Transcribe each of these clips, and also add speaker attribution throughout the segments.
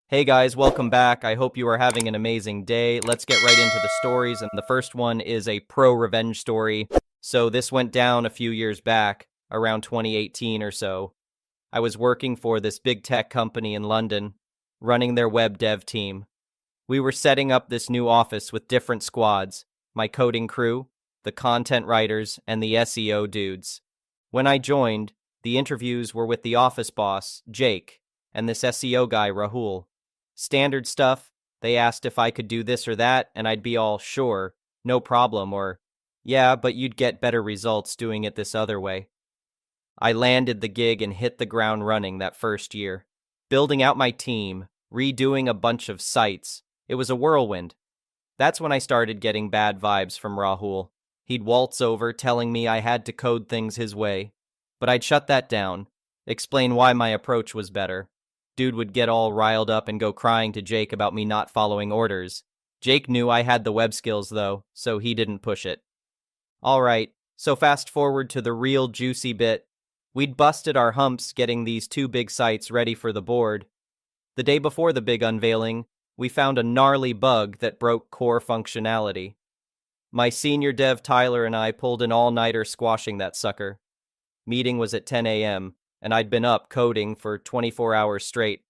Speaker 1: Hey guys, welcome back. I hope you are having an amazing day. Let's get right into the stories, and the first one is a pro revenge story. So this went down a few years back, around 2018 or so. I was working for this big tech company in London, running their web dev team. We were setting up this new office with different squads, my coding crew, the content writers, and the SEO dudes. When I joined, the interviews were with the office boss, Jake, and this SEO guy, Rahul. Standard stuff. They asked if I could do this or that, and I'd be all, sure, no problem, or, yeah, but you'd get better results doing it this other way. I landed the gig and hit the ground running that first year. Building out my team, redoing a bunch of sites. It was a whirlwind. That's when I started getting bad vibes from Rahul. He'd waltz over telling me I had to code things his way. But I'd shut that down, explain why my approach was better. Dude would get all riled up and go crying to Jake about me not following orders. Jake knew I had the web skills, though, so he didn't push it. Alright, so fast forward to the real juicy bit. We'd busted our humps getting these two big sites ready for the board. The day before the big unveiling, we found a gnarly bug that broke core functionality. My senior dev Tyler and I pulled an all-nighter squashing that sucker. Meeting was at 10 a.m., and I'd been up coding for 24 hours straight.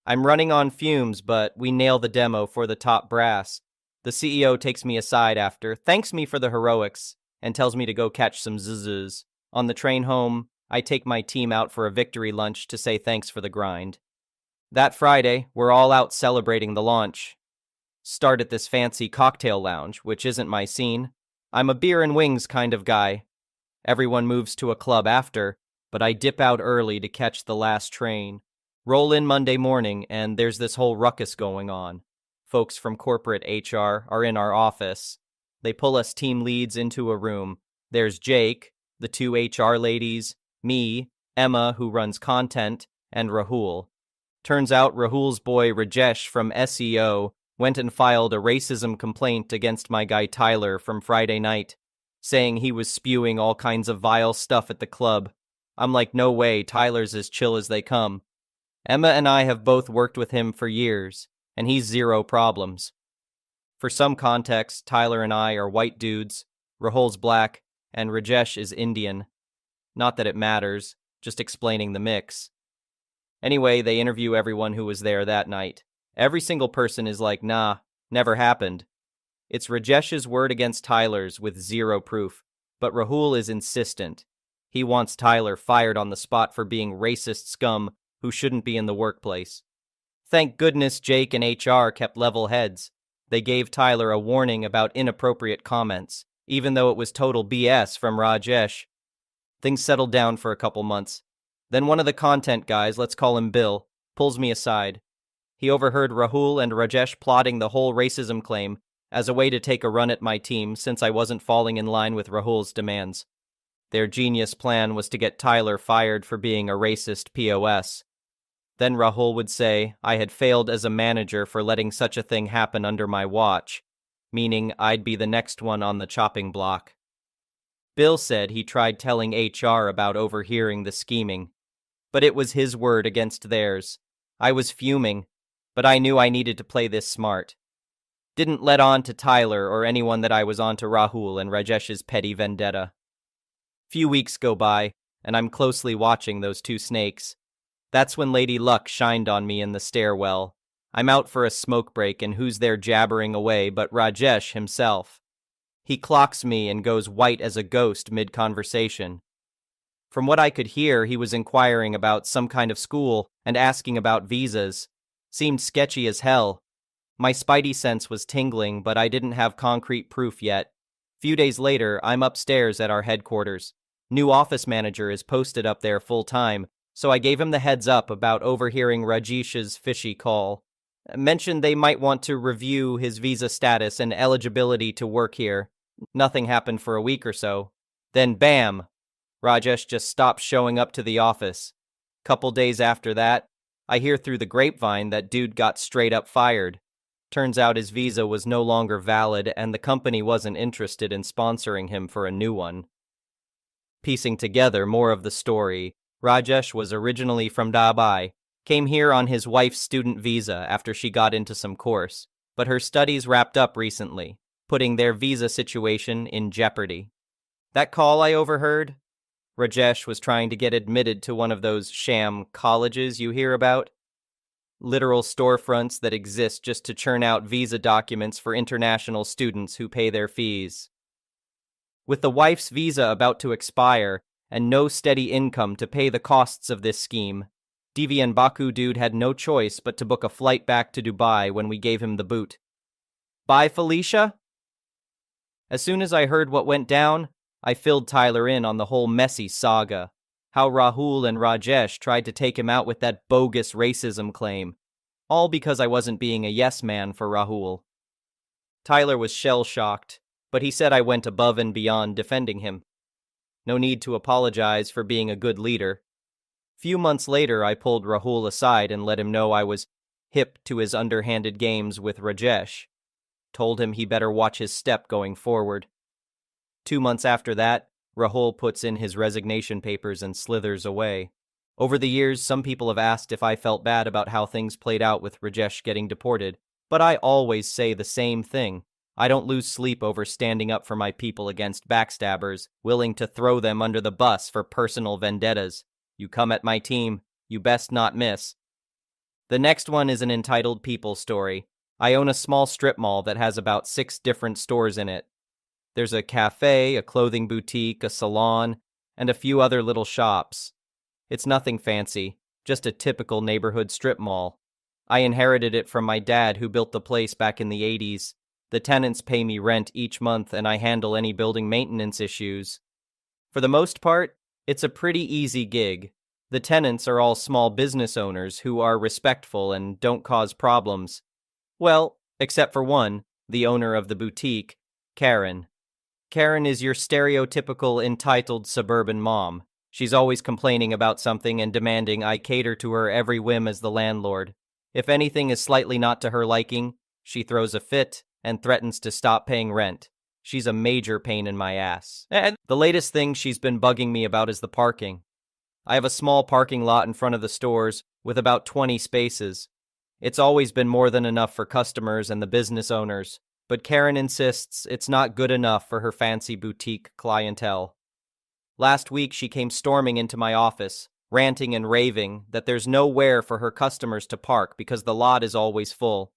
Speaker 1: I'm running on fumes, but we nail the demo for the top brass. The CEO takes me aside after, thanks me for the heroics, and tells me to go catch some zzz. On the train home, I take my team out for a victory lunch to say thanks for the grind. That Friday, we're all out celebrating the launch. Start at this fancy cocktail lounge, which isn't my scene. I'm a beer and wings kind of guy. Everyone moves to a club after, but I dip out early to catch the last train. Roll in Monday morning, and there's this whole ruckus going on. Folks from corporate HR are in our office. They pull us team leads into a room. There's Jake, the two HR ladies, me, Emma, who runs content, and Rahul. Turns out Rahul's boy Rajesh from SEO went and filed a racism complaint against my guy Tyler from Friday night, saying he was spewing all kinds of vile stuff at the club. I'm like, no way, Tyler's as chill as they come. Emma and I have both worked with him for years, and he's zero problems. For some context, Tyler and I are white dudes, Rahul's black, and Rajesh is Indian. Not that it matters, just explaining the mix. Anyway, they interview everyone who was there that night. Every single person is like, nah, never happened. It's Rajesh's word against Tyler's with zero proof, but Rahul is insistent. He wants Tyler fired on the spot for being racist scum who shouldn't be in the workplace. Thank goodness Jake and HR kept level heads. They gave Tyler a warning about inappropriate comments, even though it was total BS from Rajesh. Things settled down for a couple months. Then one of the content guys, let's call him Bill, pulls me aside. He overheard Rahul and Rajesh plotting the whole racism claim as a way to take a run at my team since I wasn't falling in line with Rahul's demands. Their genius plan was to get Tyler fired for being a racist POS. Then Rahul would say I had failed as a manager for letting such a thing happen under my watch, meaning I'd be the next one on the chopping block. Bill said he tried telling HR about overhearing the scheming, but it was his word against theirs. I was fuming, but I knew I needed to play this smart. Didn't let on to Tyler or anyone that I was on to Rahul and Rajesh's petty vendetta. Few weeks go by, and I'm closely watching those two snakes. That's when Lady Luck shined on me in the stairwell. I'm out for a smoke break, and who's there jabbering away but Rajesh himself? He clocks me and goes white as a ghost mid-conversation. From what I could hear, he was inquiring about some kind of school and asking about visas. Seemed sketchy as hell. My spidey sense was tingling, but I didn't have concrete proof yet. Few days later, I'm upstairs at our headquarters. New office manager is posted up there full-time, so I gave him the heads up about overhearing Rajesh's fishy call. Mentioned they might want to review his visa status and eligibility to work here. Nothing happened for a week or so. Then bam! Rajesh just stopped showing up to the office. Couple days after that, I hear through the grapevine that dude got straight up fired. Turns out his visa was no longer valid and the company wasn't interested in sponsoring him for a new one. Piecing together more of the story, Rajesh was originally from Dubai, Came here on his wife's student visa after she got into some course, but her studies wrapped up recently, putting their visa situation in jeopardy. That call I overheard? Rajesh was trying to get admitted to one of those sham colleges you hear about. Literal storefronts that exist just to churn out visa documents for international students who pay their fees. With the wife's visa about to expire and no steady income to pay the costs of this scheme, Devian Baku dude had no choice but to book a flight back to Dubai when we gave him the boot. Bye, Felicia? As soon as I heard what went down, I filled Tyler in on the whole messy saga. How Rahul and Rajesh tried to take him out with that bogus racism claim, all because I wasn't being a yes man for Rahul. Tyler was shell-shocked, but he said I went above and beyond defending him. No need to apologize for being a good leader. Few months later, I pulled Rahul aside and let him know I was hip to his underhanded games with Rajesh. Told him he better watch his step going forward. 2 months after that, Rahul puts in his resignation papers and slithers away. Over the years, some people have asked if I felt bad about how things played out with Rajesh getting deported, but I always say the same thing. I don't lose sleep over standing up for my people against backstabbers, willing to throw them under the bus for personal vendettas. You come at my team, you best not miss. The next one is an entitled people story. I own a small strip mall that has about 6 different stores in it. There's a cafe, a clothing boutique, a salon, and a few other little shops. It's nothing fancy, just a typical neighborhood strip mall. I inherited it from my dad who built the place back in the 80s. The tenants pay me rent each month and I handle any building maintenance issues. For the most part, it's a pretty easy gig. The tenants are all small business owners who are respectful and don't cause problems. Well, except for one, the owner of the boutique, Karen. Karen is your stereotypical entitled suburban mom. She's always complaining about something and demanding I cater to her every whim as the landlord. If anything is slightly not to her liking, she throws a fit and threatens to stop paying rent. She's a major pain in my ass. And the latest thing she's been bugging me about is the parking. I have a small parking lot in front of the stores with about 20 spaces. It's always been more than enough for customers and the business owners, but Karen insists it's not good enough for her fancy boutique clientele. Last week she came storming into my office, ranting and raving that there's nowhere for her customers to park because the lot is always full.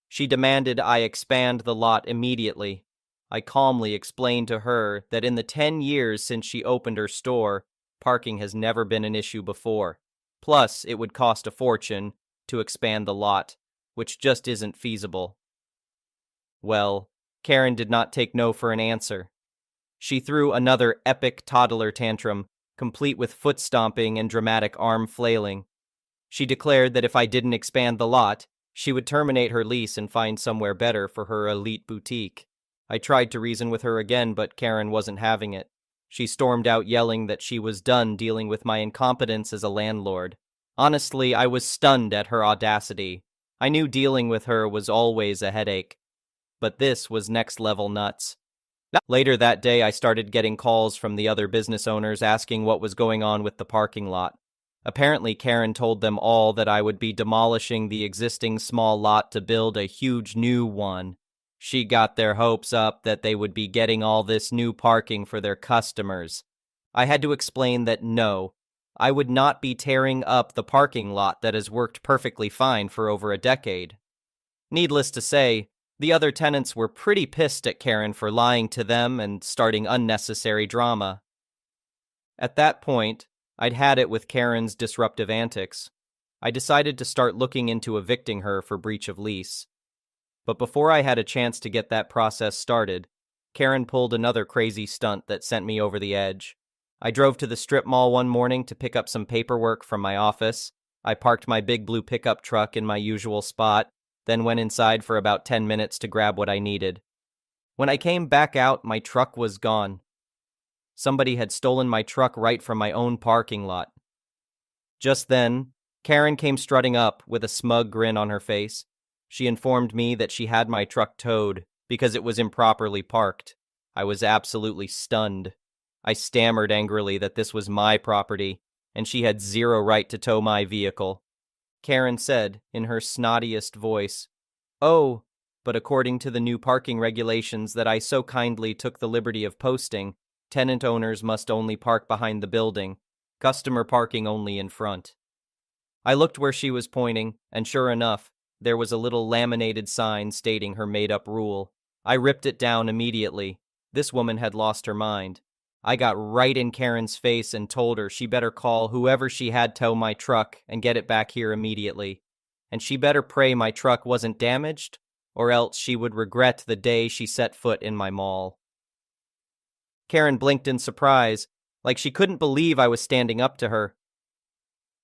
Speaker 1: She demanded I expand the lot immediately. I calmly explained to her that in the 10 years since she opened her store, parking has never been an issue before. Plus, it would cost a fortune to expand the lot, which just isn't feasible. Well, Karen did not take no for an answer. She threw another epic toddler tantrum, complete with foot stomping and dramatic arm flailing. She declared that if I didn't expand the lot, she would terminate her lease and find somewhere better for her elite boutique. I tried to reason with her again, but Karen wasn't having it. She stormed out yelling that she was done dealing with my incompetence as a landlord. Honestly, I was stunned at her audacity. I knew dealing with her was always a headache. But this was next-level nuts. Later that day, I started getting calls from the other business owners asking what was going on with the parking lot. Apparently, Karen told them all that I would be demolishing the existing small lot to build a huge new one. She got their hopes up that they would be getting all this new parking for their customers. I had to explain that no, I would not be tearing up the parking lot that has worked perfectly fine for over a decade. Needless to say, the other tenants were pretty pissed at Karen for lying to them and starting unnecessary drama. At that point, I'd had it with Karen's disruptive antics. I decided to start looking into evicting her for breach of lease. But before I had a chance to get that process started, Karen pulled another crazy stunt that sent me over the edge. I drove to the strip mall one morning to pick up some paperwork from my office. I parked my big blue pickup truck in my usual spot, then went inside for about 10 minutes to grab what I needed. When I came back out, my truck was gone. Somebody had stolen my truck right from my own parking lot. Just then, Karen came strutting up with a smug grin on her face. She informed me that she had my truck towed because it was improperly parked. I was absolutely stunned. I stammered angrily that this was my property, and she had zero right to tow my vehicle. Karen said in her snottiest voice. Oh, but according to the new parking regulations that I so kindly took the liberty of posting, tenant owners must only park behind the building, customer parking only in front. I looked where she was pointing, and sure enough, there was a little laminated sign stating her made-up rule. I ripped it down immediately. This woman had lost her mind. I got right in Karen's face and told her she better call whoever she had tow my truck and get it back here immediately. And she better pray my truck wasn't damaged, or else she would regret the day she set foot in my mall. Karen blinked in surprise, like she couldn't believe I was standing up to her.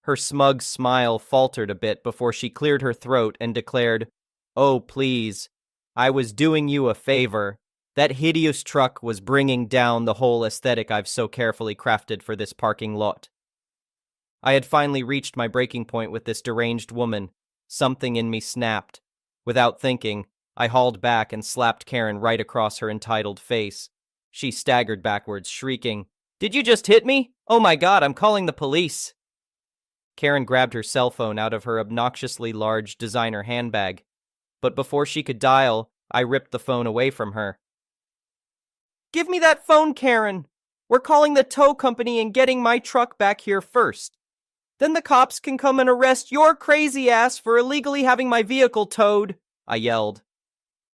Speaker 1: Her smug smile faltered a bit before she cleared her throat and declared, "Oh, please, I was doing you a favor. That hideous truck was bringing down the whole aesthetic I've so carefully crafted for this parking lot." I had finally reached my breaking point with this deranged woman. Something in me snapped. Without thinking, I hauled back and slapped Karen right across her entitled face. She staggered backwards, shrieking, "Did you just hit me? Oh my God, I'm calling the police." Karen grabbed her cell phone out of her obnoxiously large designer handbag, but before she could dial, I ripped the phone away from her. "Give me that phone, Karen! We're calling the tow company and getting my truck back here first. Then the cops can come and arrest your crazy ass for illegally having my vehicle towed," I yelled.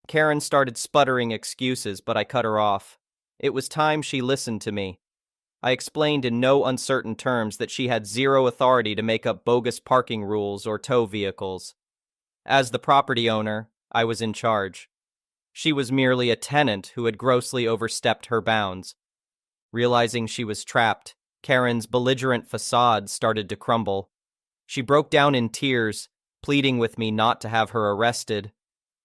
Speaker 1: Karen started sputtering excuses, but I cut her off. It was time she listened to me. I explained in no uncertain terms that she had zero authority to make up bogus parking rules or tow vehicles. As the property owner, I was in charge. She was merely a tenant who had grossly overstepped her bounds. Realizing she was trapped, Karen's belligerent facade started to crumble. She broke down in tears, pleading with me not to have her arrested.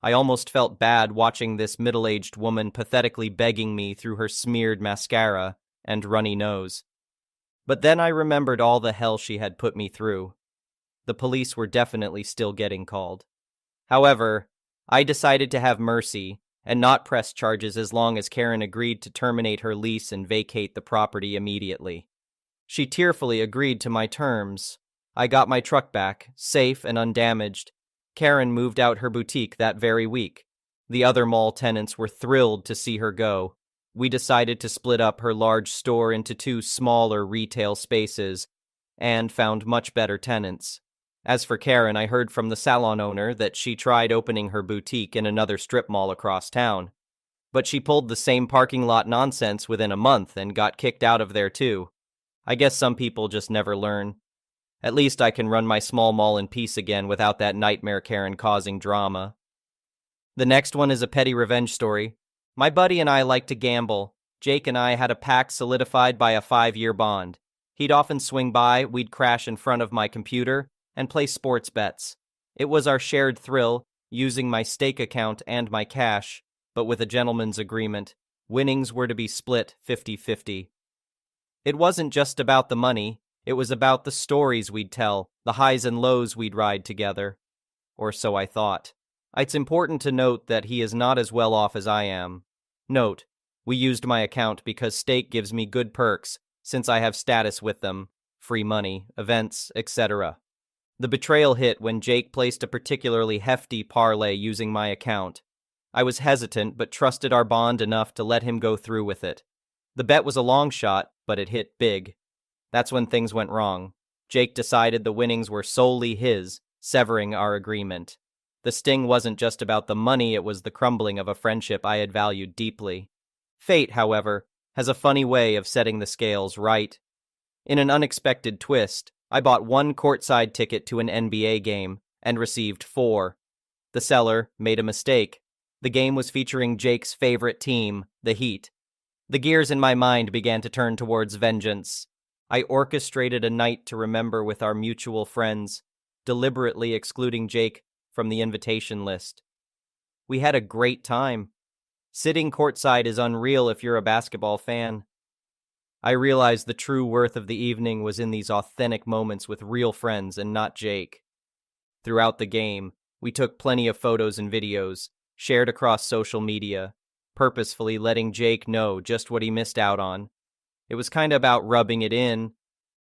Speaker 1: I almost felt bad watching this middle-aged woman pathetically begging me through her smeared mascara and runny nose. But then I remembered all the hell she had put me through. The police were definitely still getting called. However, I decided to have mercy and not press charges as long as Karen agreed to terminate her lease and vacate the property immediately. She tearfully agreed to my terms. I got my truck back, safe and undamaged. Karen moved out her boutique that very week. The other mall tenants were thrilled to see her go. We decided to split up her large store into 2 smaller retail spaces and found much better tenants. As for Karen, I heard from the salon owner that she tried opening her boutique in another strip mall across town. But she pulled the same parking lot nonsense within a month and got kicked out of there too. I guess some people just never learn. At least I can run my small mall in peace again without that nightmare Karen causing drama. The next one is a petty revenge story. My buddy and I like to gamble. Jake and I had a pact solidified by a 5-year bond. He'd often swing by, we'd crash in front of my computer, and play sports bets. It was our shared thrill, using my stake account and my cash, but with a gentleman's agreement. Winnings were to be split 50-50. It wasn't just about the money, it was about the stories we'd tell, the highs and lows we'd ride together. Or so I thought. It's important to note that he is not as well off as I am. Note, we used my account because stake gives me good perks, since I have status with them, free money, events, etc. The betrayal hit when Jake placed a particularly hefty parlay using my account. I was hesitant but trusted our bond enough to let him go through with it. The bet was a long shot, but it hit big. That's when things went wrong. Jake decided the winnings were solely his, severing our agreement. The sting wasn't just about the money, it was the crumbling of a friendship I had valued deeply. Fate, however, has a funny way of setting the scales right. In an unexpected twist, I bought 1 courtside ticket to an NBA game and received 4. The seller made a mistake. The game was featuring Jake's favorite team, the Heat. The gears in my mind began to turn towards vengeance. I orchestrated a night to remember with our mutual friends, deliberately excluding Jake from the invitation list. We had a great time. Sitting courtside is unreal if you're a basketball fan. I realized the true worth of the evening was in these authentic moments with real friends and not Jake. Throughout the game, we took plenty of photos and videos, shared across social media, purposefully letting Jake know just what he missed out on. It was kind of about rubbing it in.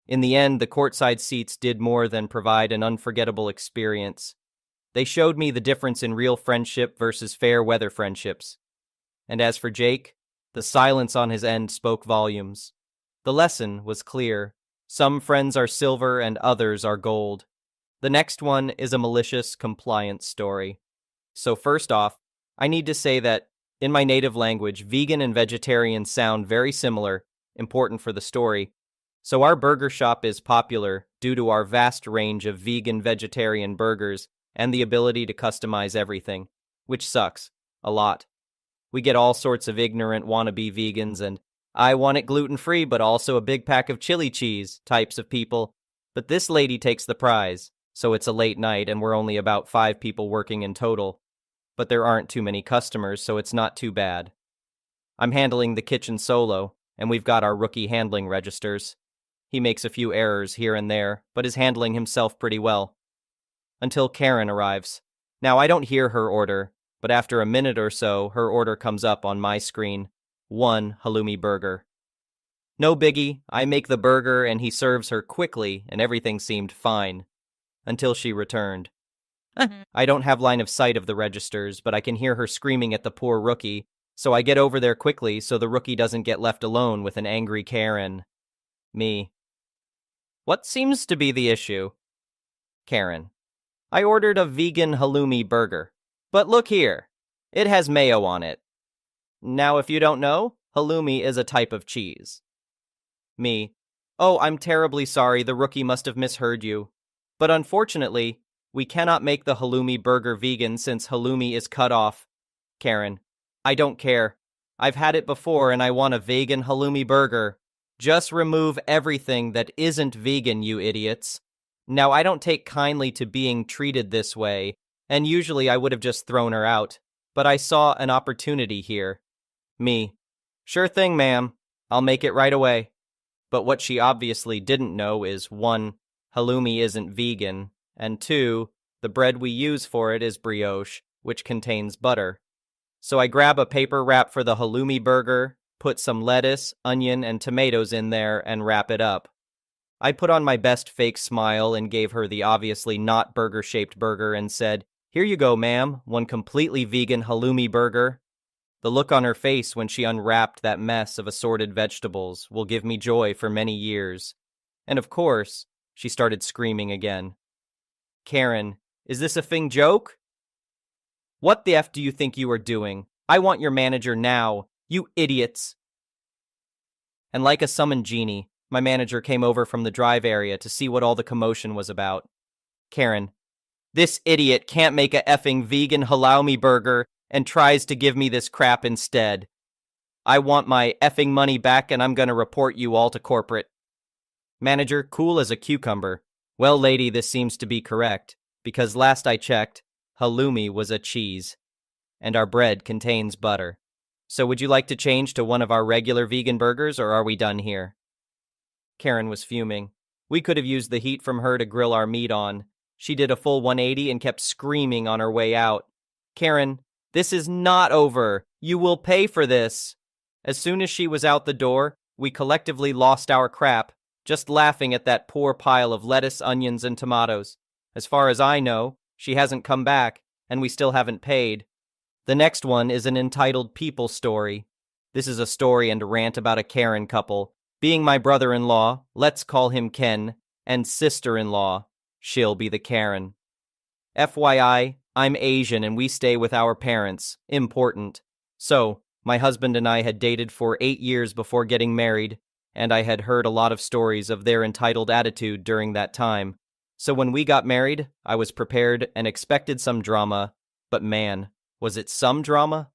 Speaker 1: In the end, the courtside seats did more than provide an unforgettable experience. They showed me the difference in real friendship versus fair weather friendships. And as for Jake, the silence on his end spoke volumes. The lesson was clear. Some friends are silver and others are gold. The next one is a malicious compliance story. So first off, I need to say that in my native language, vegan and vegetarian sound very similar, important for the story. So our burger shop is popular due to our vast range of vegan vegetarian burgers and the ability to customize everything, which sucks a lot. We get all sorts of ignorant wannabe vegans and I want it gluten-free but also a big pack of chili cheese types of people. But this lady takes the prize, so it's a late night and we're only about 5 people working in total. But there aren't too many customers, so it's not too bad. I'm handling the kitchen solo, and we've got our rookie handling registers. He makes a few errors here and there, but is handling himself pretty well. Until Karen arrives. Now, I don't hear her order, but after a minute or so, her order comes up on my screen. 1 halloumi burger. No biggie, I make the burger and he serves her quickly and everything seemed fine. Until she returned. I don't have line of sight of the registers, but I can hear her screaming at the poor rookie, so I get over there quickly so the rookie doesn't get left alone with an angry Karen. Me. What seems to be the issue? Karen. I ordered a vegan halloumi burger. But look here. It has mayo on it. Now, if you don't know, halloumi is a type of cheese. Me. Oh, I'm terribly sorry, the rookie must have misheard you. But unfortunately, we cannot make the halloumi burger vegan since halloumi is cut off. Karen. I don't care. I've had it before and I want a vegan halloumi burger. Just remove everything that isn't vegan, you idiots. Now, I don't take kindly to being treated this way, and usually I would have just thrown her out, but I saw an opportunity here. Me. Sure thing, ma'am. I'll make it right away. But what she obviously didn't know is 1, halloumi isn't vegan, and 2, the bread we use for it is brioche, which contains butter. So I grab a paper wrap for the halloumi burger, put some lettuce, onion, and tomatoes in there, and wrap it up. I put on my best fake smile and gave her the obviously not burger-shaped burger and said, "Here you go, ma'am, 1 completely vegan halloumi burger." The look on her face when she unwrapped that mess of assorted vegetables will give me joy for many years. And of course, she started screaming again. Karen, is this a thing joke? What the F do you think you are doing? I want your manager now, you idiots. And like a summoned genie, my manager came over from the drive area to see what all the commotion was about. Karen, this idiot can't make a effing vegan halloumi burger and tries to give me this crap instead. I want my effing money back and I'm gonna report you all to corporate. Manager, cool as a cucumber. Well, lady, this seems to be correct, because last I checked, halloumi was a cheese, and our bread contains butter. So would you like to change to one of our regular vegan burgers, or are we done here? Karen was fuming. We could have used the heat from her to grill our meat on. She did a full 180 and kept screaming on her way out. Karen, this is not over. You will pay for this. As soon as she was out the door, we collectively lost our crap, just laughing at that poor pile of lettuce, onions, and tomatoes. As far as I know, she hasn't come back, and we still haven't paid. The next one is an entitled People story. This is a story and rant about a Karen couple, being my brother-in-law, let's call him Ken, and sister-in-law, she'll be the Karen. FYI, I'm Asian and we stay with our parents, important. So, my husband and I had dated for 8 years before getting married, and I had heard a lot of stories of their entitled attitude during that time. So when we got married, I was prepared and expected some drama, but man, was it some drama?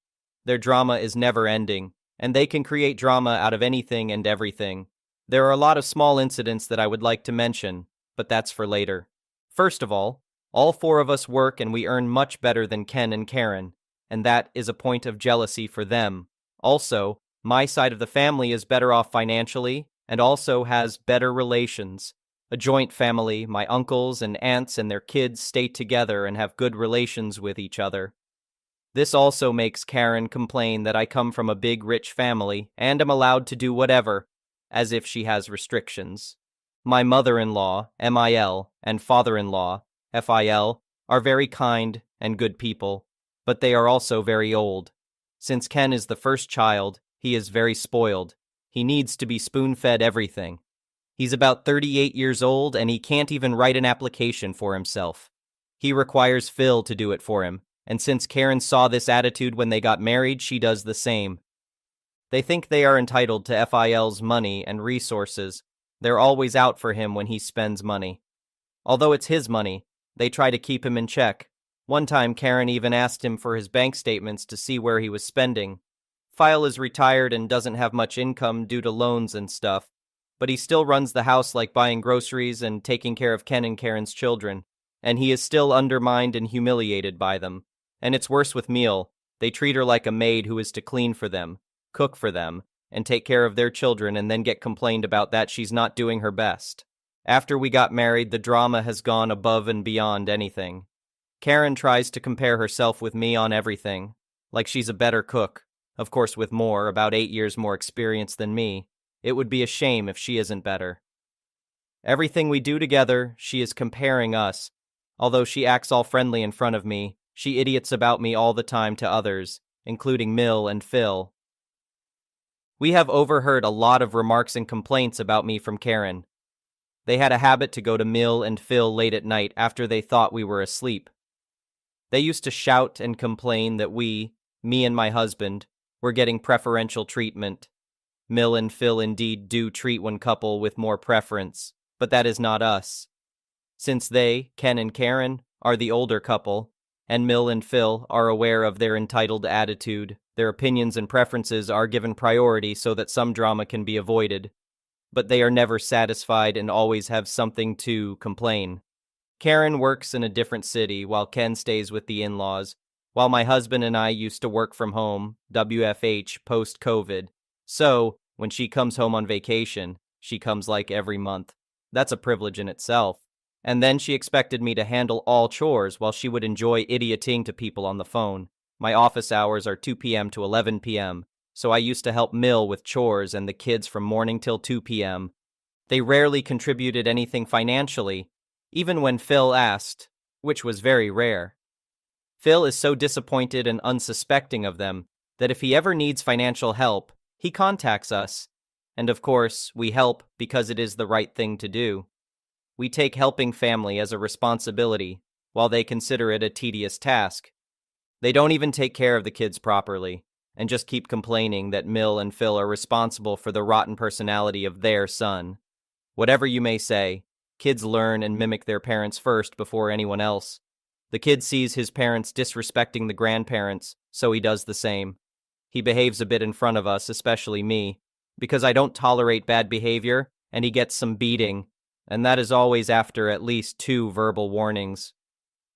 Speaker 1: Their drama is never ending, and they can create drama out of anything and everything. There are a lot of small incidents that I would like to mention, but that's for later. First of all 4 of us work and we earn much better than Ken and Karen, and that is a point of jealousy for them. Also, my side of the family is better off financially and also has better relations. A joint family, my uncles and aunts and their kids stay together and have good relations with each other. This also makes Karen complain that I come from a big rich family and am allowed to do whatever, as if she has restrictions. My mother-in-law, MIL, and father-in-law, FIL, are very kind and good people, but they are also very old. Since Ken is the first child, he is very spoiled. He needs to be spoon-fed everything. He's about 38 years old and he can't even write an application for himself. He requires Phil to do it for him, and since Karen saw this attitude when they got married, she does the same. They think they are entitled to FIL's money and resources. They're always out for him when he spends money. Although it's his money, they try to keep him in check. One time, Karen even asked him for his bank statements to see where he was spending. Phil is retired and doesn't have much income due to loans and stuff, but he still runs the house like buying groceries and taking care of Ken and Karen's children, and he is still undermined and humiliated by them. And it's worse with Meal. They treat her like a maid who is to clean for them, cook for them, and take care of their children and then get complained about that she's not doing her best. After we got married, the drama has gone above and beyond anything. Karen tries to compare herself with me on everything, like she's a better cook, of course with about 8 years more experience than me. It would be a shame if she isn't better. Everything we do together, she is comparing us. Although she acts all friendly in front of me, she idiots about me all the time to others, including Mill and Phil. We have overheard a lot of remarks and complaints about me from Karen. They had a habit to go to Mill and Phil late at night after they thought we were asleep. They used to shout and complain that me and my husband, were getting preferential treatment. Mill and Phil indeed do treat one couple with more preference, but that is not us. Since they, Ken and Karen, are the older couple, and Mill and Phil are aware of their entitled attitude, their opinions and preferences are given priority so that some drama can be avoided. But they are never satisfied and always have something to complain. Karen works in a different city while Ken stays with the in-laws, while my husband and I used to work from home, WFH, post-COVID. So, when she comes home on vacation, she comes like every month. That's a privilege in itself. And then she expected me to handle all chores while she would enjoy idioting to people on the phone. My office hours are 2 p.m. to 11 p.m., so I used to help Mill with chores and the kids from morning till 2 p.m. They rarely contributed anything financially, even when Phil asked, which was very rare. Phil is so disappointed and unsuspecting of them that if he ever needs financial help, he contacts us. And of course, we help because it is the right thing to do. We take helping family as a responsibility, while they consider it a tedious task. They don't even take care of the kids properly, and just keep complaining that Mill and Phil are responsible for the rotten personality of their son. Whatever you may say, kids learn and mimic their parents first before anyone else. The kid sees his parents disrespecting the grandparents, so he does the same. He behaves a bit in front of us, especially me, because I don't tolerate bad behavior, and he gets some beating, and that is always after at least 2 verbal warnings.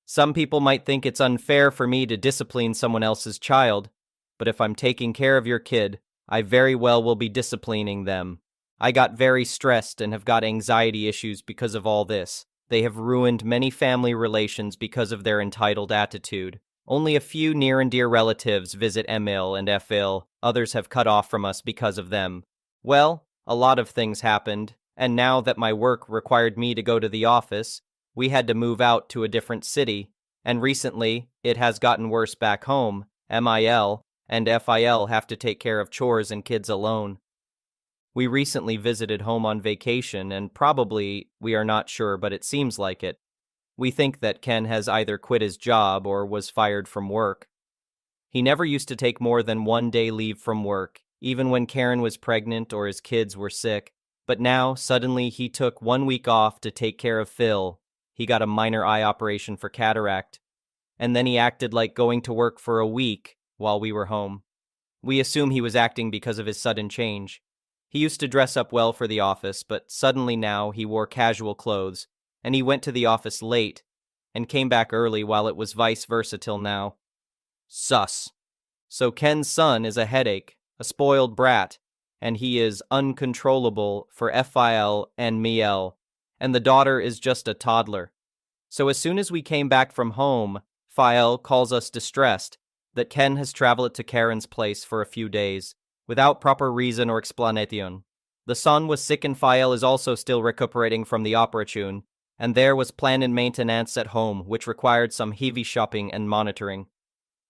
Speaker 1: Some people might think it's unfair for me to discipline someone else's child, but if I'm taking care of your kid, I very well will be disciplining them. I got very stressed and have got anxiety issues because of all this. They have ruined many family relations because of their entitled attitude. Only a few near and dear relatives visit Emil and Efil. Others have cut off from us because of them. Well, a lot of things happened, and now that my work required me to go to the office, we had to move out to a different city, and recently, it has gotten worse back home. MIL and FIL have to take care of chores and kids alone. We recently visited home on vacation, and probably, we are not sure, but it seems like it. We think that Ken has either quit his job or was fired from work. He never used to take more than 1 day leave from work, even when Karen was pregnant or his kids were sick. But now, suddenly, he took 1 week off to take care of Phil. He got a minor eye operation for cataract. And then he acted like going to work for a week while we were home. We assume he was acting because of his sudden change. He used to dress up well for the office, but suddenly now he wore casual clothes, and he went to the office late, and came back early while it was vice versa till now. Sus. So Ken's son is a headache, a spoiled brat, and he is uncontrollable for FIL and Miel, and the daughter is just a toddler. So as soon as we came back from home, Phil calls us distressed that Ken has traveled to Karen's place for a few days, without proper reason or explanation. The son was sick and Fael is also still recuperating from the operation, and there was plan and maintenance at home, which required some heavy shopping and monitoring.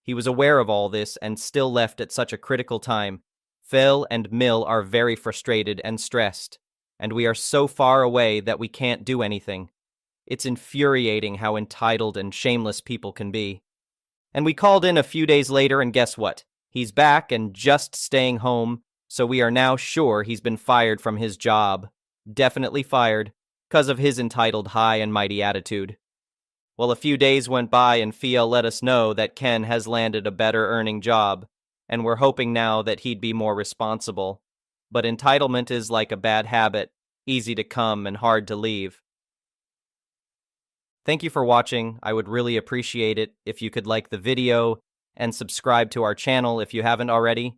Speaker 1: He was aware of all this and still left at such a critical time. Phil and Mill are very frustrated and stressed, and we are so far away that we can't do anything. It's infuriating how entitled and shameless people can be. And we called in a few days later, and guess what? He's back and just staying home, so we are now sure he's been fired from his job. Definitely fired, 'cause of his entitled high and mighty attitude. Well, a few days went by and Fia let us know that Ken has landed a better earning job, and we're hoping now that he'd be more responsible. But entitlement is like a bad habit, easy to come and hard to leave. Thank you for watching. I would really appreciate it if you could like the video and subscribe to our channel if you haven't already.